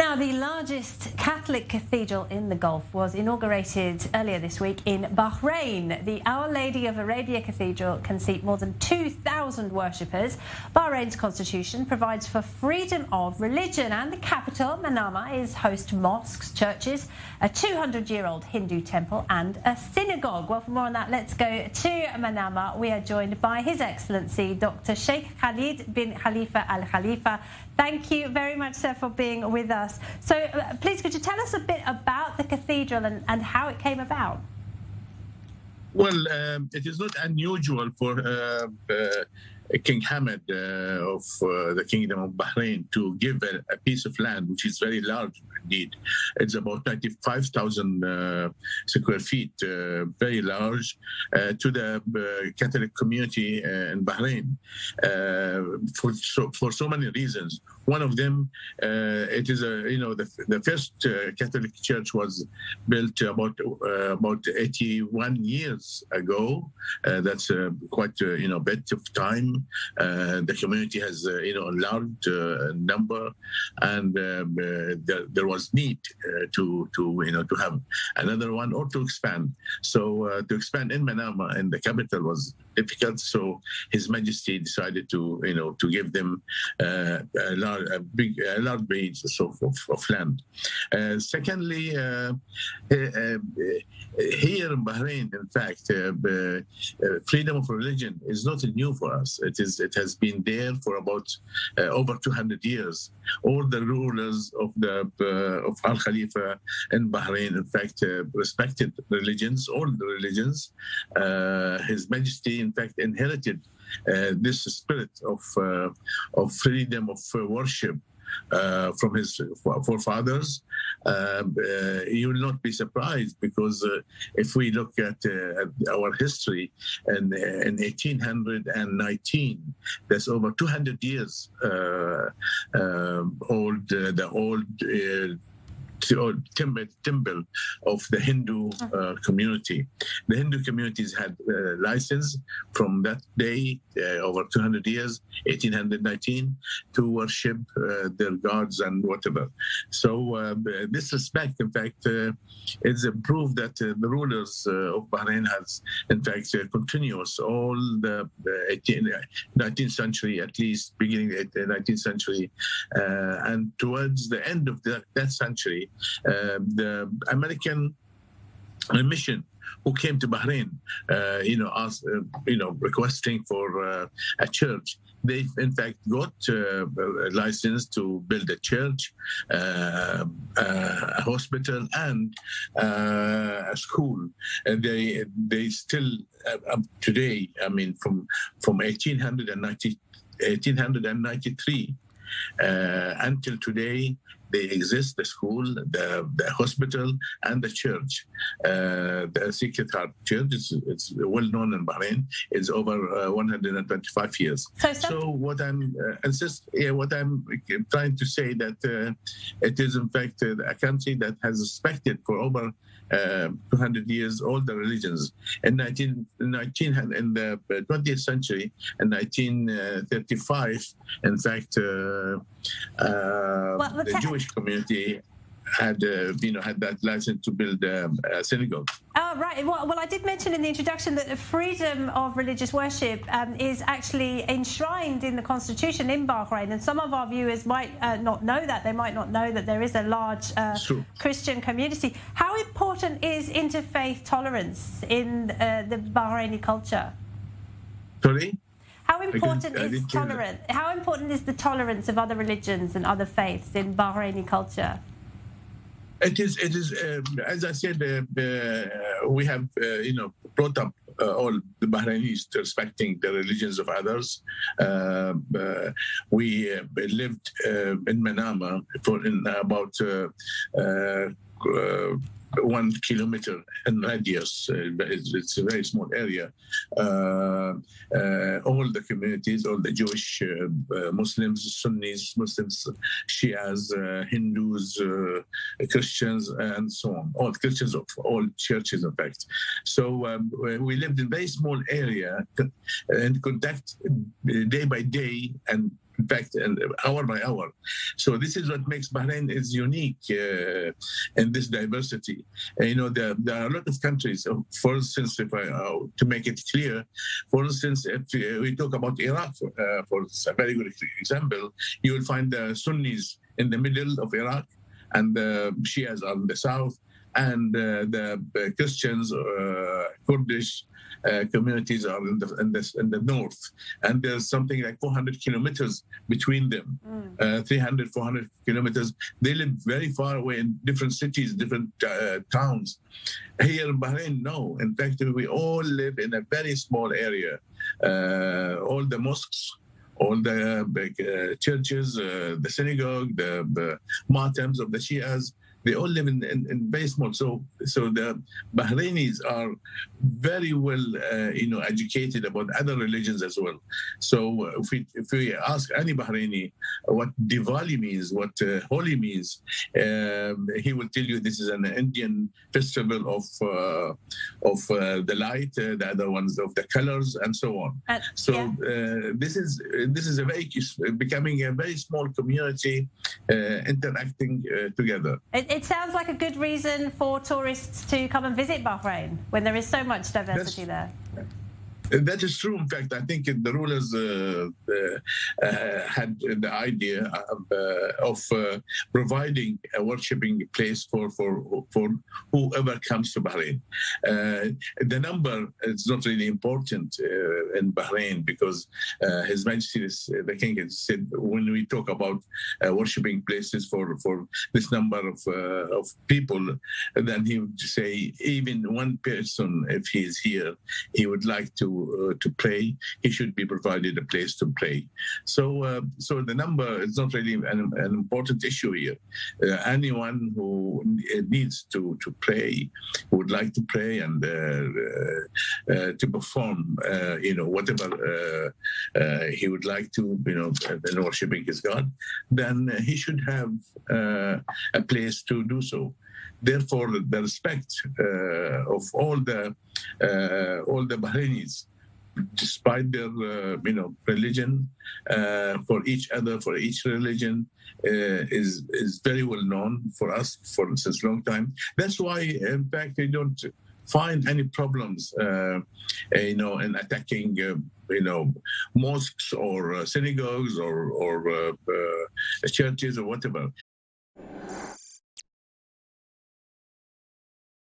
Now, the largest Catholic cathedral in the Gulf was inaugurated earlier this week in Bahrain. The Our Lady of Arabia Cathedral can seat more than 2,000 worshippers. Bahrain's constitution provides for freedom of religion, and the capital, Manama, is host to mosques, churches, a 200-year-old Hindu temple and a synagogue. Well, for more on that, let's go to Manama. We are joined by His Excellency, Dr. Sheikh Khalid bin Khalifa Al Khalifa. Thank you very much, sir, for being with us. So please, could you tell us a bit about the cathedral and how it came about? Well, it is not unusual for King Hamad of the Kingdom of Bahrain to give a piece of land, which is very large indeed. It's about 95,000 square feet, very large, to the Catholic community in Bahrain for so many reasons. One of them, it is the first Catholic church was built about 81 years ago. That's quite a bit of time. The community has a large number, and there was need to have another one or to expand. So to expand in Manama, in the capital, was difficult. So His Majesty decided to give them a large base of land. Secondly, here in Bahrain, in fact, freedom of religion is not new for us. It has been there for about over 200 years. All the rulers of Al Khalifa in Bahrain, in fact, respected religions, all the religions. His Majesty, in fact, inherited this spirit of freedom of worship from his forefathers. You will not be surprised, because if we look at our history, in 1819, that's over 200 years old, the old temple of the Hindu community. The Hindu communities had license from that day, over 200 years, 1819, to worship their gods and whatever. So this respect, in fact, is a proof that the rulers of Bahrain has, in fact, continuous all the 19th century, at least beginning of the 19th century, and towards the end of that century, the American mission who came to Bahrain, requesting for a church. They, in fact, got a license to build a church, a hospital, and a school. And they still, up today, I mean, from 1893 until today, they exist, the school, the hospital, and the church. The Sacred Heart Church, it's well known in Bahrain, is over 125 years. So what I'm trying to say that it is, in fact, a country that has respected for over 200 years all the religions. In the 20th century, in 1935, in fact, the Jewish community had that license to build a synagogue. Oh, right. Well, I did mention in the introduction that the freedom of religious worship is actually enshrined in the constitution in Bahrain, and some of our viewers might not know that. They might not know that there is a large Christian community. How important is interfaith tolerance in the Bahraini culture? Sorry? How important is tolerance? How important is the tolerance of other religions and other faiths in Bahraini culture? It is. As I said, we have, brought up all the Bahrainis respecting the religions of others. We lived in Manama in about 1 kilometer in radius. It's a very small area. All the communities, all the Jewish, Muslims, Sunnis, Muslims, Shias, Hindus, Christians, and so on. All Christians of all churches, in fact. So we lived in a very small area and contact day by day and in fact, and hour by hour. So this is what makes Bahrain is unique in this diversity. There are a lot of countries. For instance, if to make it clear, for instance, if we talk about Iraq, for a very good example, you will find the Sunnis in the middle of Iraq, and the Shias are in the south, and the Christians, Kurdish communities are in the north, and there's something like 400 kilometers between them, 300, 400 kilometers. They live very far away in different cities, different towns. Here in Bahrain, no. In fact, we all live in a very small area. All the mosques, all the churches, the synagogue, the martams of the Shias, they all live in very small. So the Bahrainis are very well, educated about other religions as well. So if we ask any Bahraini what Diwali means, what Holi means, he will tell you this is an Indian festival of the light, the other ones of the colors, and so on. This is becoming a very small community interacting together. It sounds like a good reason for tourists to come and visit Bahrain when there is so much diversity there. That is true. In fact, I think the rulers had the idea of providing a worshipping place for whoever comes to Bahrain. The number is not really important in Bahrain, because His Majesty the King has said, when we talk about worshipping places for this number of people, then he would say even one person, if he is here, he would like to pray, he should be provided a place to pray. So the number is not really an important issue here. Anyone who needs to pray, who would like to pray and to perform, whatever he would like to, in worshiping his God, then he should have a place to do so. Therefore, the respect of all the Bahrainis, despite their religion, for each other, for each religion, is very well known for us since a long time. That's why, in fact, they don't find any problems, in attacking, mosques or synagogues or churches or whatever.